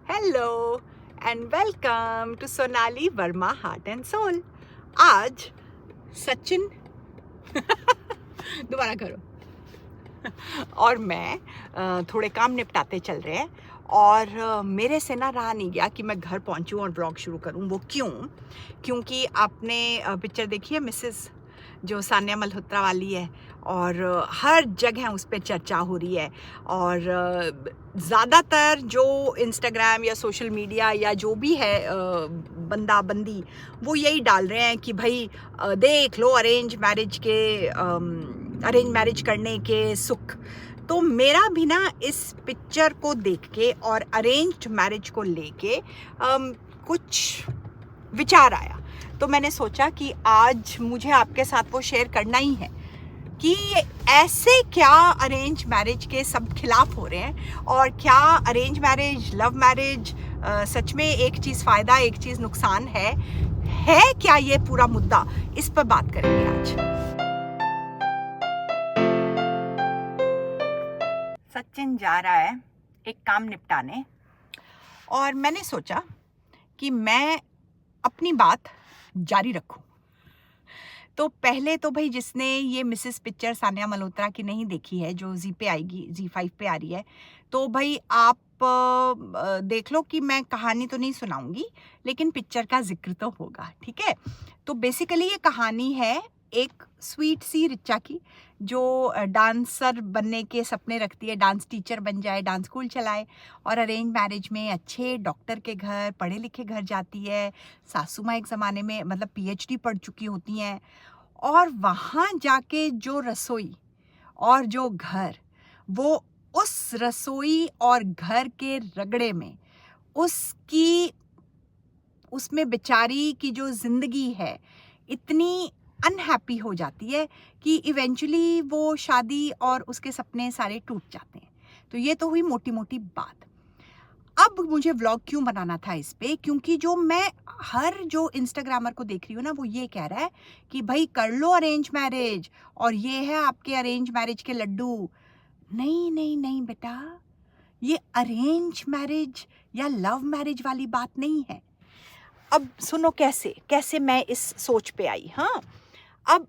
Hello and welcome to Sonali Verma heart and soul. आज सचिन दोबारा करो और मैं थोड़े काम निपटाते चल रहे हैं और मेरे से ना रहा नहीं गया कि मैं घर पहुंचूं और ब्लॉग शुरू करूं। वो क्योंकि आपने पिक्चर देखी है मिसेस जो सान्या मल्होत्रा वाली है और हर जगह उस पर चर्चा हो रही है और ज़्यादातर जो इंस्टाग्राम या सोशल मीडिया या जो भी है बंदा बंदी वो यही डाल रहे हैं कि भाई देख लो अरेंज मैरिज करने के सुख। तो मेरा भी ना इस पिक्चर को देख के और अरेंज्ड मैरिज को लेके कुछ विचार आया। तो मैंने सोचा कि आज मुझे आपके साथ वो शेयर करना ही है कि ऐसे क्या अरेंज मैरिज के सब खिलाफ हो रहे हैं और क्या अरेंज मैरिज लव मैरिज सच में एक चीज़ फ़ायदा एक चीज़ नुकसान है क्या ये पूरा मुद्दा, इस पर बात करेंगे आज। सचिन जा रहा है एक काम निपटाने और मैंने सोचा कि मैं अपनी बात जारी रखूं। तो पहले तो भाई जिसने ये मिसेस पिक्चर सान्या मल्होत्रा की नहीं देखी है जो जी पे आएगी, जी5 पे आ रही है, तो भाई आप देख लो कि मैं कहानी तो नहीं सुनाऊंगी लेकिन पिक्चर का जिक्र तो होगा, ठीक है। तो बेसिकली ये कहानी है एक स्वीट सी रिचा की जो डांसर बनने के सपने रखती है, डांस टीचर बन जाए, डांस स्कूल चलाए और अरेंज मैरिज में अच्छे डॉक्टर के घर, पढ़े लिखे घर जाती है। सासू माँ एक ज़माने में मतलब पीएचडी पढ़ चुकी होती हैं और वहाँ जाके जो रसोई और जो घर, वो उस रसोई और घर के रगड़े में उसमें बेचारी की जो ज़िंदगी है इतनी अनहैप्पी हो जाती है कि इवेंचुअली वो शादी और उसके सपने सारे टूट जाते हैं। तो ये तो हुई मोटी मोटी बात। अब मुझे व्लॉग क्यों बनाना था इस पे, क्योंकि जो मैं हर जो इंस्टाग्रामर को देख रही हूँ ना वो ये कह रहा है कि भाई कर लो अरेंज मैरिज और ये है आपके अरेंज मैरिज के लड्डू। नहीं नहीं नहीं बेटा, ये अरेंज मैरिज या लव मैरिज वाली बात नहीं है। अब सुनो कैसे कैसे मैं इस सोच पे आई। हाँ, अब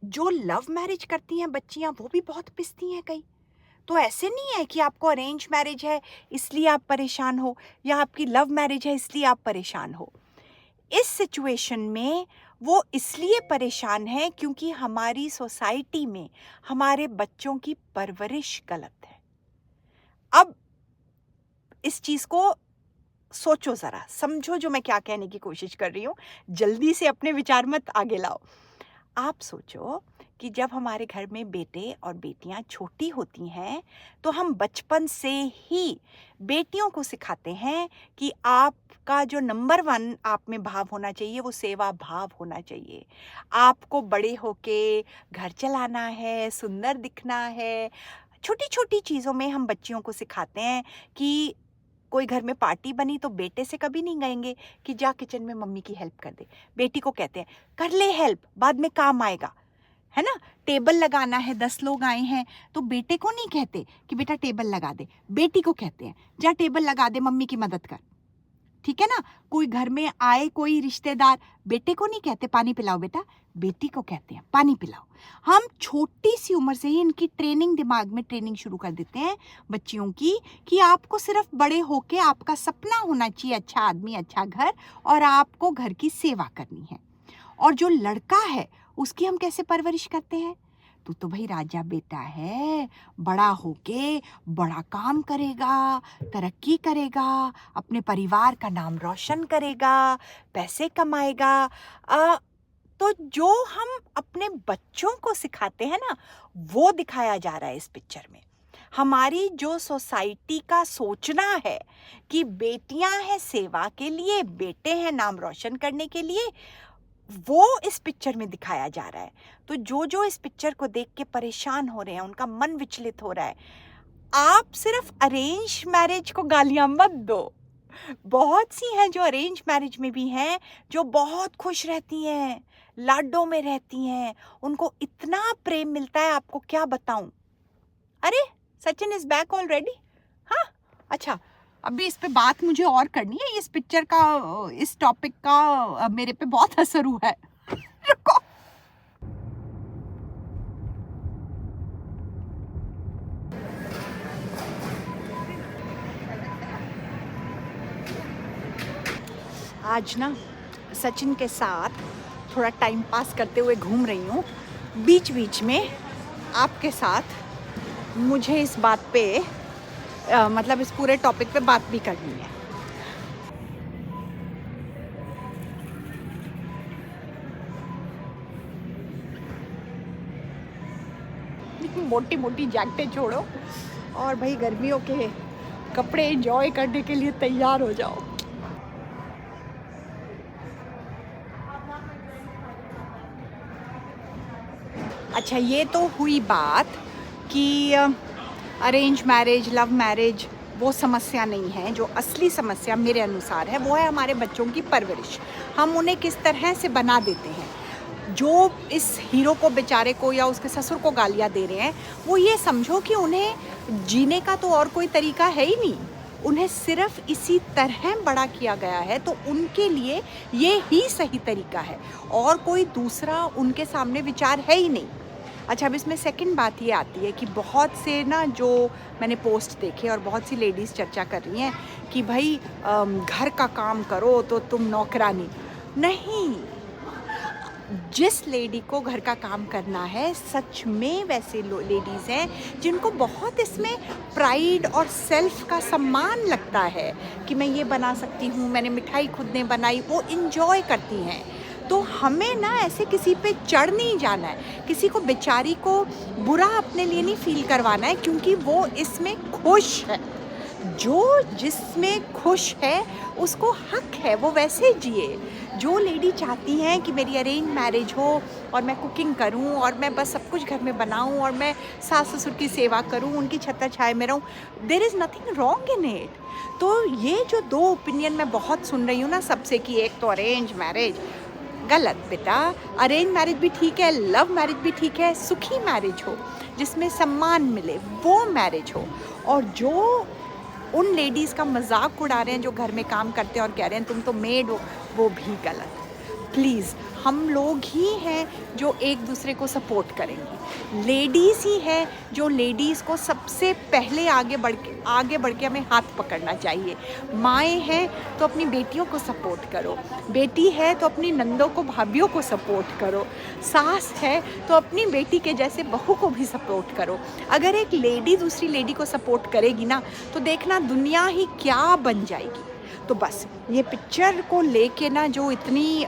जो लव मैरिज करती हैं बच्चियां वो भी बहुत पिसती हैं कई। तो ऐसे नहीं है कि आपको अरेंज मैरिज है इसलिए आप परेशान हो या आपकी लव मैरिज है इसलिए आप परेशान हो। इस सिचुएशन में वो इसलिए परेशान है क्योंकि हमारी सोसाइटी में हमारे बच्चों की परवरिश गलत है। अब इस चीज़ को सोचो ज़रा, समझो जो मैं क्या कहने की कोशिश कर रही हूँ। जल्दी से अपने विचार मत आगे लाओ। आप सोचो कि जब हमारे घर में बेटे और बेटियां छोटी होती हैं तो हम बचपन से ही बेटियों को सिखाते हैं कि आपका जो नंबर 1 आप में भाव होना चाहिए वो सेवा भाव होना चाहिए। आपको बड़े होके घर चलाना है, सुंदर दिखना है। छोटी छोटी चीज़ों में हम बच्चियों को सिखाते हैं कि कोई घर में पार्टी बनी तो बेटे से कभी नहीं कहेंगे कि जा किचन में मम्मी की हेल्प कर दे। बेटी को कहते हैं कर ले हेल्प, बाद में काम आएगा, है ना। टेबल लगाना है, 10 लोग आए हैं तो बेटे को नहीं कहते कि बेटा टेबल लगा दे, बेटी को कहते हैं जा टेबल लगा दे, मम्मी की मदद कर, ठीक है ना। कोई घर में आए कोई रिश्तेदार, बेटे को नहीं कहते पानी पिलाओ बेटा, बेटी को कहते हैं पानी पिलाओ। हम छोटी सी उम्र से ही इनकी ट्रेनिंग, दिमाग में ट्रेनिंग शुरू कर देते हैं बच्चियों की कि आपको सिर्फ बड़े होके आपका सपना होना चाहिए अच्छा आदमी, अच्छा घर, और आपको घर की सेवा करनी है। और जो लड़का है उसकी हम कैसे परवरिश करते हैं, तू तो भाई राजा बेटा है, बड़ा होके बड़ा काम करेगा, तरक्की करेगा, अपने परिवार का नाम रोशन करेगा, पैसे कमाएगा। तो जो हम अपने बच्चों को सिखाते हैं ना वो दिखाया जा रहा है इस पिक्चर में। हमारी जो सोसाइटी का सोचना है कि बेटियां हैं सेवा के लिए, बेटे हैं नाम रोशन करने के लिए, वो इस पिक्चर में दिखाया जा रहा है। तो जो जो इस पिक्चर को देख के परेशान हो रहे हैं, उनका मन विचलित हो रहा है, आप सिर्फ अरेंज मैरिज को गालियां मत दो। बहुत सी हैं जो अरेंज मैरिज में भी हैं जो बहुत खुश रहती हैं, लाडों में रहती हैं, उनको इतना प्रेम मिलता है आपको क्या बताऊं। अरे सचिन इज बैक ऑलरेडी। हाँ अच्छा, अभी इस पे बात मुझे और करनी है, इस पिक्चर का, इस टॉपिक का मेरे पे बहुत असर हुआ है। रुको। आज ना सचिन के साथ थोड़ा टाइम पास करते हुए घूम रही हूँ। बीच बीच में आपके साथ मुझे इस बात पे मतलब इस पूरे टॉपिक पे बात भी करनी है। मोटी मोटी जैकेटें छोड़ो और भाई गर्मियों के कपड़े एंजॉय करने के लिए तैयार हो जाओ। अच्छा, ये तो हुई बात कि अरेंज मैरिज, लव मैरिज वो समस्या नहीं है। जो असली समस्या मेरे अनुसार है वो है हमारे बच्चों की परवरिश। हम उन्हें किस तरह से बना देते हैं। जो इस हीरो को, बेचारे को या उसके ससुर को गालियाँ दे रहे हैं, वो ये समझो कि उन्हें जीने का तो और कोई तरीका है ही नहीं। उन्हें सिर्फ इसी तरह बड़ा किया गया है, तो उनके लिए ये ही सही तरीका है और कोई दूसरा उनके सामने विचार है ही नहीं। अच्छा, अब इसमें सेकंड बात ये आती है कि बहुत से ना, जो मैंने पोस्ट देखे और बहुत सी लेडीज़ चर्चा कर रही हैं कि भाई घर का काम करो तो तुम नौकरानी नहीं। जिस लेडी को घर का काम करना है, सच में वैसे लेडीज़ हैं जिनको बहुत इसमें प्राइड और सेल्फ का सम्मान लगता है कि मैं ये बना सकती हूँ, मैंने मिठाई खुद ने बनाई, वो इंजॉय करती हैं। तो हमें ना ऐसे किसी पे चढ़ नहीं जाना है, किसी को, बेचारी को बुरा अपने लिए नहीं फील करवाना है, क्योंकि वो इसमें खुश है। जो जिसमें खुश है उसको हक है वो वैसे जिए। जो लेडी चाहती हैं कि मेरी अरेंज मैरिज हो और मैं कुकिंग करूं और मैं बस सब कुछ घर में बनाऊं और मैं सास ससुर की सेवा करूं, उनकी छत्र छाया में रहूं, there is nothing wrong in it. तो ये जो दो ओपिनियन मैं बहुत सुन रही हूँ ना सबसे, कि एक तो अरेंज मैरिज, गलत बेटा। अरेंज मैरिज भी ठीक है, लव मैरिज भी ठीक है, सुखी मैरिज हो जिसमें सम्मान मिले वो मैरिज हो। और जो उन लेडीज़ का मजाक उड़ा रहे हैं जो घर में काम करते हैं और कह रहे हैं तुम तो मेड हो, वो भी गलत। प्लीज़, हम लोग ही हैं जो एक दूसरे को सपोर्ट करेंगे। लेडीज़ ही है जो लेडीज़ को सबसे पहले आगे बढ़ के हमें हाथ पकड़ना चाहिए। माएँ हैं तो अपनी बेटियों को सपोर्ट करो, बेटी है तो अपनी नंदों को, भाभियों को सपोर्ट करो, सास है तो अपनी बेटी के जैसे बहू को भी सपोर्ट करो। अगर एक लेडी दूसरी लेडी को सपोर्ट करेगी ना, तो देखना दुनिया ही क्या बन जाएगी। तो बस ये पिक्चर को लेके ना, जो इतनी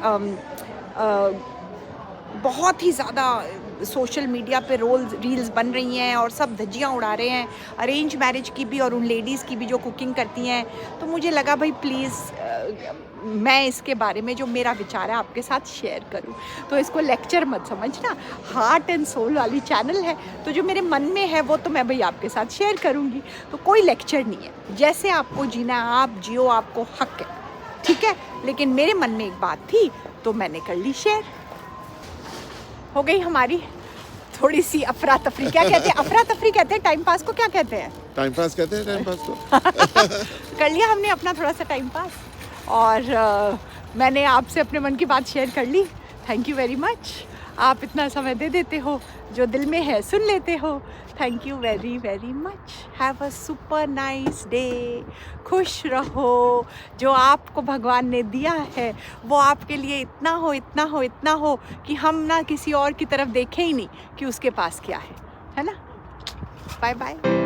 बहुत ही ज़्यादा सोशल मीडिया पे रील्स बन रही हैं और सब धज्जियाँ उड़ा रहे हैं अरेंज मैरिज की भी और उन लेडीज़ की भी जो कुकिंग करती हैं, तो मुझे लगा भाई प्लीज़ मैं इसके बारे में जो मेरा विचार है आपके साथ शेयर करूं। तो इसको लेक्चर मत समझना, हार्ट एंड सोल वाली चैनल है, तो जो मेरे मन में है वो तो मैं भाई आपके साथ शेयर करूंगी। तो कोई लेक्चर नहीं है, जैसे आपको जीना है आप जियो, आपको हक है, ठीक है। लेकिन मेरे मन में एक बात थी तो मैंने कर ली शेयर। हो गई हमारी थोड़ी सी अफरा तफरी। क्या कहते हैं? अफरा तफरी कहते हैं, टाइम पास को क्या कहते हैं? टाइम पास कहते हैं, टाइम पास को। कर लिया हमने अपना थोड़ा सा टाइम पास, और मैंने आपसे अपने मन की बात शेयर कर ली। थैंक यू वेरी मच, आप इतना समय दे देते हो, जो दिल में है सुन लेते हो। Thank you very very much. Have a super nice day. खुश रहो। जो आपको भगवान ने दिया है वो आपके लिए इतना हो, इतना हो, इतना हो कि हम ना किसी और की तरफ देखें ही नहीं कि उसके पास क्या है ना। Bye bye.